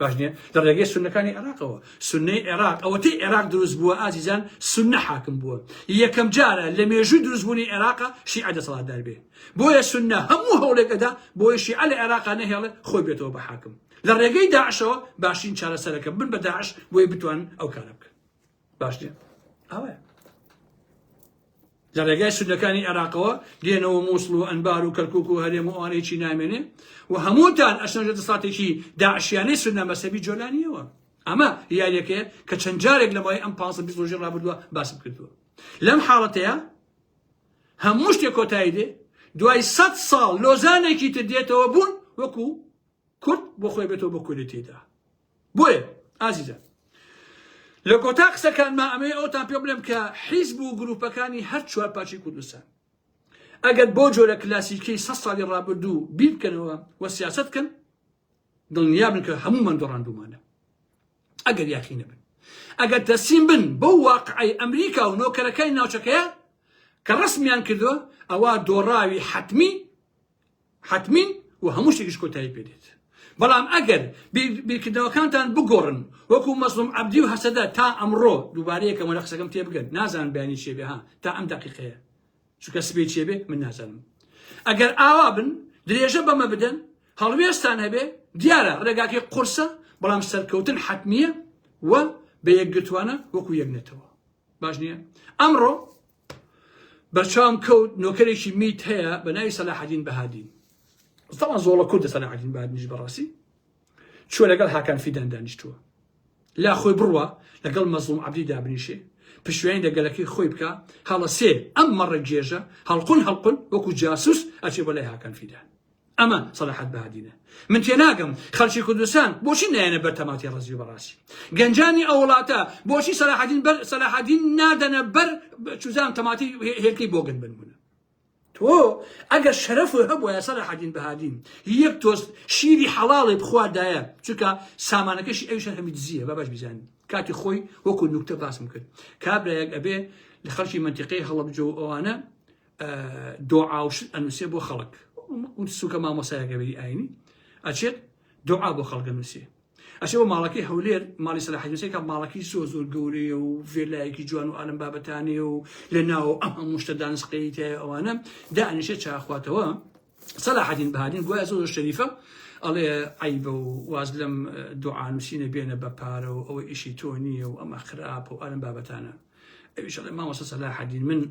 باش نییە لە ڕێگەی سونەکانی عێراقەوە سنەی عێراق ئەوەتەی عێراق دروست بووە ئازیزان سنە حاکم بووە یەکەم جارە لە مێژووی دروستبوونی عێراقە شیعە دەسەڵاتدار بێ بۆیە سنە هەموو هەوڵێکەدا بۆیە شیعە لە عێراقا نەهێڵێ خۆی بێتەوە بە حاکم لە ڕێگەی داعشەوە باشین چارەسەرەکە بن بە داعش بۆی بتوان ئەو کارە بکەن باش نییە ئەوەیە لە ڕێگای سنەکانی عێراقەوە دێنەوە مووسڵ و ئەنبار و کەرکووک و هەرێم و ئەوانەیەکی نامێنێ و هەمووتان ئەچنەوە دەسەڵاتێکی داعشیانەی سنە مەسەبی جۆلانیەوە ئەمە یاریەکەیە کە چەند جارێک لەمای ئەم 520 ڕۆژی ڕابردووە باسم کردووە لەم حاڵەتەیە هەموو شتێک کۆتایی دێ دوای 100 ساڵ لۆزانێکی تر دێتەوە بوون وەکو کورد بۆ خۆی بێتەوە بە کوردێتیدا بۆیە ئازیزان لە کۆتا قسەکانما ئەمەیە ئەوتان پێ بڵێم کە حیزب و گروپەکانی هەر چوار پارچەی کوردستان ئەگەر بۆ جۆرە کلاسیکەی 100 ساڵی ڕابردوو بیر بکەنەوە و سیاست بکەن دڵنیابن کە هەموومان دۆڕاندومانە ئەگەر یاخی نەبن ئەگەر تەسلیم بن بۆ واقعی ئەمریکا و نۆکەرەکانی ناوچەکەیە کە ڕسمیان کردووە ئەوە دۆڕاوی حتمین و هەموو شتێکیش کۆتایی پێدێت بەڵام ئەگەر بیرکردنەوەکانتان بگۆڕن وەکو مەزلوم عەبدی و هەسەدە تا ئەمڕۆ دووبارەیەکە مەلە قسەکەم تێبگەن نازانم بەیانی چێ بێ تا ئەم دەقیقەیە چونکە سبەی چێ بێ من نازانم ئەگەر ئاوا بن درێژە بەمە بدەن هەڵوێستان هەبێ دیارە ڕێگاکەی قورسە بەڵام سەرکەوتن حتمیە و بە یەکگرتوانە وەکو یەکنێتەوە باش نییە ئەمڕۆ بەرچاوم کەوت نۆکەرێکی میت هەیە بە ناوی سەلاحەدین بەهادین طبعا زۆڵە کوردە سەلاحەدین بەهادینیش بەڕاستی چوە لەگەڵ هاکان فیدان دانیشتووە لا خۆی بڕوە لەگەڵ مەزلوم عەبدی دابنیشێ پشوێنی دەگەلەکەی خۆی بکە هەڵە سێ ئەم مەڕە گێژە هەڵقون وەکو جاسوس ئەچێ بەلای هاکان فیدان ئەمە سەلاحەت بەهادینە من تێناگەم خەڵکی کوردستان بۆچی نایەنە بەر تەماتی ڕەزی و بەڕاستی گەنجانی ئەو وڵاتە بۆچی سەلاحەدین نادەنە بەر چوزان تەماتی هێلکەی بۆگن بنبوونە تۆ ئەگەر شەرەف هەبووە سەلاحەدین بەهادین یەک تۆست شیری حەڵاڵی بخوادایە چونکە سامانەکەشی ئەویشە هەمی دزیە بە باش بیزانین کاتی خۆی وەکو نوکتە باسم کرد کابرایەک ئەبێ لە خەڵکی منتیقەی هەڵەبجە و ئەوانە دۆعا و شت ئەنووسێ بۆ خەڵک سوکە مامۆسایەکە بەری ئاینی ئەچێت دۆعا بۆ خەڵک ئەنووسێ ئەشەوە ماڵەکەی هەولێر ماڵی سەلاحەدین کە ماڵەکەی زۆر گەورەیە و ڤێلایەکی جوان و ئالم بابەتانێ و لە ناوە ئەم هەموو شتە دانسقەی تایە ئەوانە دائنیشێت چاخواتەوە سەلاحەدین بەهادین گوایە زۆر شەریفە ئەڵێ عیبە و واز لەم دوعانووسینە بێنە بە پارە و ئەوە ئیشی تۆ نییە و ئەمە خراپە و ئالم بابەتانە ئەویش ئەڵێ مامۆستا سەلاحەدین من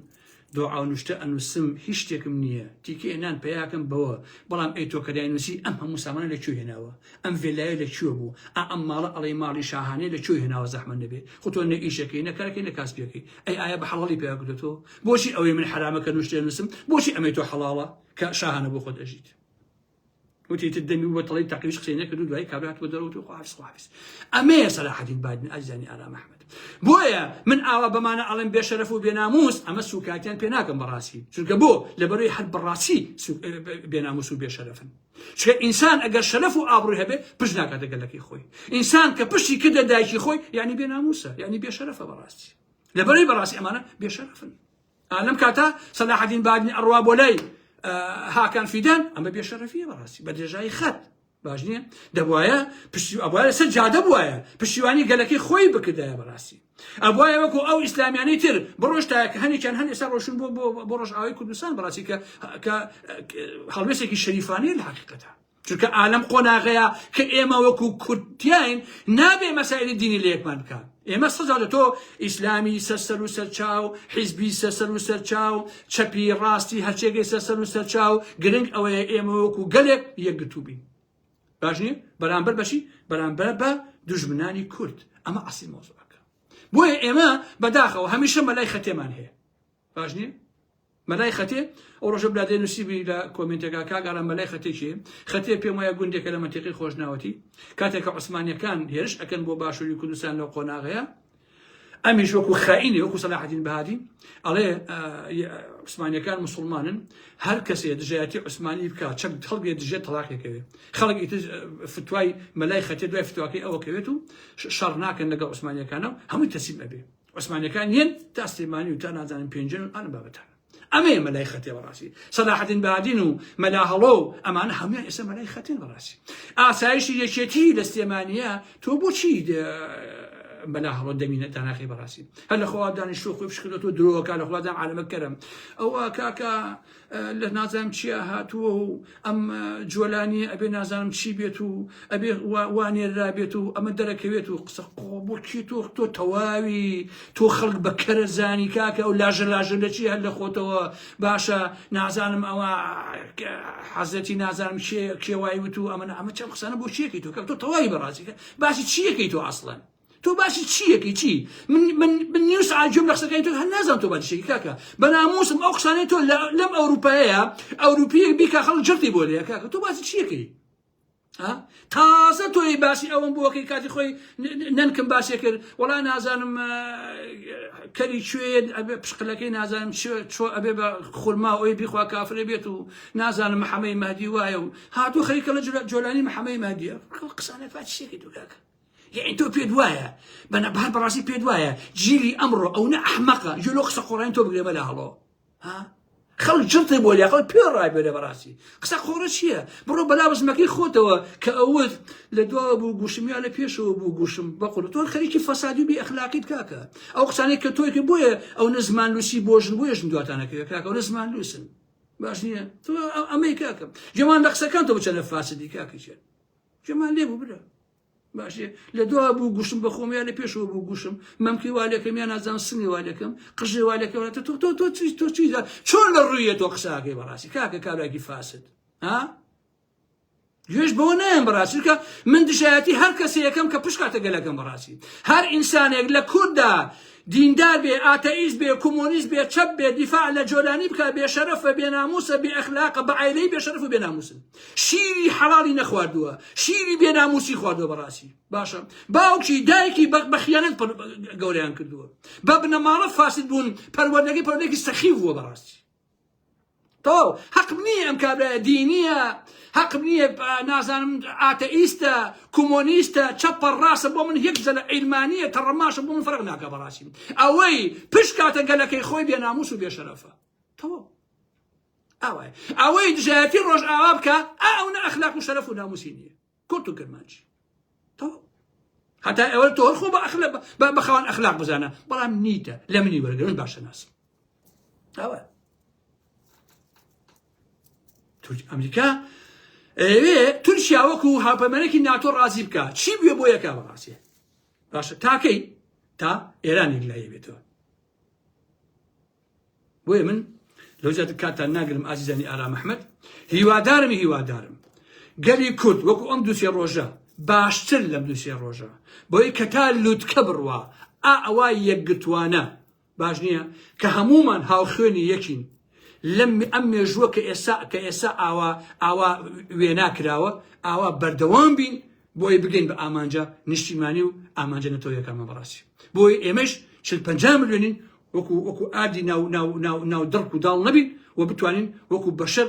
دوعا و نوشتە ئەنووسم هیچ شتێکم نییە تیکە نان پێیاکەم بەوە بەڵام ئەی تۆ کە داینووسی ئەم هەموو سامانە لەکوێ هێناوە ئەم ڤێلایە لەکوێ بوو ئەم ماڵە ئەڵێ ماڵی شاهانەیە لەکوێ هێناوە زەحمە نەبێ خۆ تۆ نە ئیشەکەی نەکارەکەی نە کاسبیەکەی ئەی ئایا بە حەڵاڵی پێیا کردێتەوە بۆچی ئەوەی من حرامەکە نوشتێ نووسم بۆچی ئەمەی تۆ حەڵاڵە کە شاهانە بۆ خۆت ئەژیت وتي تدمي وطلعي تقريش خسينا كدو دواي كابرات ودروت وخافس أمير صلاح الدين بادن أجزاني آرام أحمد بويا من آوا بمعنى ألم بيشرفوا بناموس أما سوكاتين بيناكم براسي شنك بو لبروي حد براسي بناموس وبيشرفن شو إنسان أجر شرفه أبروه به بجناك هذا قال لك يا خوي إنسان كبشي كده دايش يا خوي يعني بناموسه يعني بيشرفه براسي لبروي براسي أمانة بيشرفن ألم كاتا صلاح الدين بادن أرواب ولي ها كان فيدان اما بيشرفيه براسي بدرجاي خط باجنيه دبوايا بشي ابوايا سجاده بوايا بشيواني قال لك خوي بكدا براسي ابوايا وكو او اسلامياني تر بروش تاك هني كان هني صار روشن بروش اوي كردستان براسي ك خلبسك الشريفاني الحقيقه چونکە عالم قۆناغەیە کە ئێمە وەکو کورتیاین نابێ مەسائل دینی لەیەکمان بکات ئێمە سەجا لە تۆ ئیسلامی سەرسەر و سەرچاو حیزبی سەرسەر و سەرچاو چەپی ڕاستی هەرچێکی سەرسەر و سەرچاو گرنگ ئەوەیە ئێمە وەکو گەلێک یەکگرتوو بین باش نییە بەرامبەر بەشی بەرامبەر بە دوژمنانی کورد ئەمە ئەسی مۆزوعەکە بۆیە ئێمە بەداخەوە هەمیشە مەلای خەتێمان هەیە باش نییە مەلای خەتێ ئەو ڕۆژە بلادێ نووسیبی لە کۆمنتێکا کاگەڕە مەلای خەتێکیە خەتێ پێم وایە گوندێکە لە منتیقی خۆشناوەتی کاتێککە عوسمانیەکان هێرش ئەکەن بۆ باشووری کوردستان لەو قۆناغەیە ئەمیش وەکو خائینی وەکو سەلاح الدین بەهادی ئەڵێ عوسمانیەکان موسڵمانن هەر کەسێ دژایەتی عوسمانی بکات چەک هەڵبێ دژێت تەلاقێکەوێ خەڵک فتوای مەلای خەتێ دوای فتواکەی ئەوەکەوێت و شەڕ ناکەن لەگەڵ عوسمانیەکانەوە هەمووی تەسلیم ئەبێ عوسمانیەکان هێن تا سلێمانی و تا نازانم پێنجن و ئەم بابەتان ئەمەیە مەلای خەتێ بەڕاستی سەلاح الدین بەهادین و مەلا هەڵۆ و ئەمانە هەمویان ئێستا مەلای خەتێن بەڕاستی ئاسایشی یەکێتی لە سلێمانیە تۆ بۆچی بلا هەڵۆ دەمینە داناخی بەڕاستی هەر لە خۆوا دانیشتۆ خۆی بشکردەوە درۆکە لە خۆوادام عالەمەکەرم ئەوە کاکە لە نازانم چیە هاتووە و ئەم جۆلانی ئەبێ نازانم چی بێت و ئەبێ وانێرا بێت و ئەمە دەرەکەوێت و قسە بۆچی تۆ تەواوی تۆ خەڵک بە کەرە زانی کاکە و لاژە لە چی هەر لە خۆتەوە باشە نازانم ئەوە حەزەتی نازانم کێوایی وت و ئەمە چەند قسانە بۆ چیەکەی تۆ کە تۆ تەواوی بەڕاستی باسی چیەکەی تۆ ئەسڵەن تو باشی چیەکەی چی من نیو ساعت جملە قسەکەی تۆ هەر نازانم تۆ باشیشێکی کاکە بە ناموسم ئەو قسانەی تۆ لەم ئەوروپایەیە ئەوروپیەک بیکە خەڵک جرتی بۆ لێ کاکە تۆ باسی چیەکەی تازە تۆی باسی ئەوم بۆکەی کاتی خۆی نەنکم باسی کرد وەڵا نازانم کەری کوێت ئەبێ پشقلەکەی نازانم چۆ ئەبێ بە خورما ئەوی بیخوا کافرێ بێت و نازانم محەمەی مەهدی وایە و هاتوو خەریکە لە جۆلانی محەمەی مەهدیە قسانەت باسی چیەکەی تۆ کاکە يعني تو بيد وايا بهال براسي بيد وايا جيلي امره او احمقه جلو قصه قران تو بقى بلا هلو ها خل جرتي بولي خل بير راي بلا براسي قصه قران شيء برو بلا بس ماكي خوتو كاود لدوا ابو غوشمي على بيشو ابو غوشم بقول تو خليكي فسادي باخلاقي كاكا او قصاني كتوي كبويا او نزمان لوسي بوجن بويش ندوات انا كاكا او نزمان لوسن باشنيه تو امي كاكا جمال نقصه كانتو بتشنف فاسدي كاكا جمال ليه بلا باشه لدوا بو گوشم بخوم یا لپیشو بو گوشم ممکن والکم یا نازم سنی والکم قشی والکم تو چیزا چون الرویه تو قساقی براسي كاكا كابلاكي فاسد ها جوش بونام براسي كا من دشاتي هر کسی یکم که پشکات گلکم براسي هر انسان یک لکودا دیندار بی آتئیست بی کمونیست بی چپ بی دفاع لجولانی بکا بی شرف بی ناموس بی اخلاق بی عائله بی شرف بی ناموس شیری حلالی نخواردوه شیری بی ناموسی خواردوه براسی باشه باوکی دایکی بخیانت گوریان کردوه بابن معرف فاسد بون پروردگی سخیف و براسی تو حق منی ام کابلا دینیه حق منی نازانم آتئیستا کمونیستا چپ الراس بو من يكزل علمانيه ترماش بو من فرق ناكا براسي اوي بشكاتا قالك خوي بي ناموس وبي شرفه تو اوي دجاتي روج اوابكا انا اخلاق وشرف وناموسينيه كنتو كرمانجي تو حتى ئەوە تۆ خۆ بەخەوان ئەخلاق بزانە بەڵام نیتە لە منی وەرگرن باشە ناسم ئەوە ئەمریکا تورکیا وەکو هاوپەیمانێکی ناتۆ ڕازی بکە چی بوێ بۆ یەکا بەڕاستی باشە تاکەی تا ئێرانێک لایە بێتەوە بۆیە من لەو جات کاتان ناگرم ئازیزانی ئارام ئەحمەد هیوادارم گەلی کورد وەکو ئەم دووسێ ڕۆژە باشتر لەم دووسێ ڕۆژە بۆی کە تا لوتکە بڕوا ئەوای یەکگرتوانە باش نییە کە هەمومان هاوخوێنی یەکین لەم ئەم مێژووە کە ئێستا ئاوا وێنا کراوە ئاوا بەردەوام بین بۆی بگەین بە ئامانجا نیشتیمانی و ئامانجە نەتەوە یەکەمە بەڕاستی بۆی ئێمەش 50 ملیۆنین وەکو ئادی ناو دڕک و داڵ نەبین و بتوانین وەکو بەشەر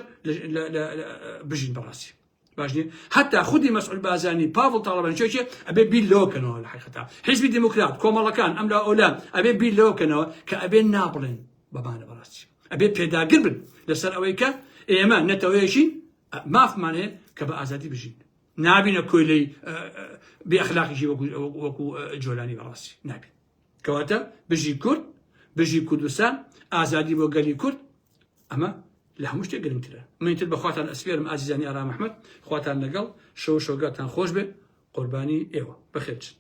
بژین بەڕاستی باش نییە حتا خودی مەسعود بازانی پاڤڵ تاڵەبانی چۆکێ ئەبێ بیر لەوەکەنەوە لە حقیقەتا حیزبی دموکرات کۆمەڵەکان ئەم لا ئەولان ئەبێ بیر لەوەکەنەوە کە ئەبێ نابڵێن بەمانە بەڕاستی ئەبێ پێداگر بن لەسەر ئەوەی کە ئێمە نەتەوەیەشین مافمان هەیە کە بە ئازادی بژین نابینە کۆیلەی بێ ئەخلاقیشی وەکو جۆلانی بەڕاستی نابین کەواتە بژی کورد بژی کوردستان ئازادی بۆ گەلی کورد ئەمە لە هەموو شتێک گرنگترە منتر بەخواتان ئەسپێرم ئازیزانی ئارام ئەحمەد خواتان لەگەڵ شەو شۆگاتان خۆش بێ قوربانی ئێوە بەخێرچن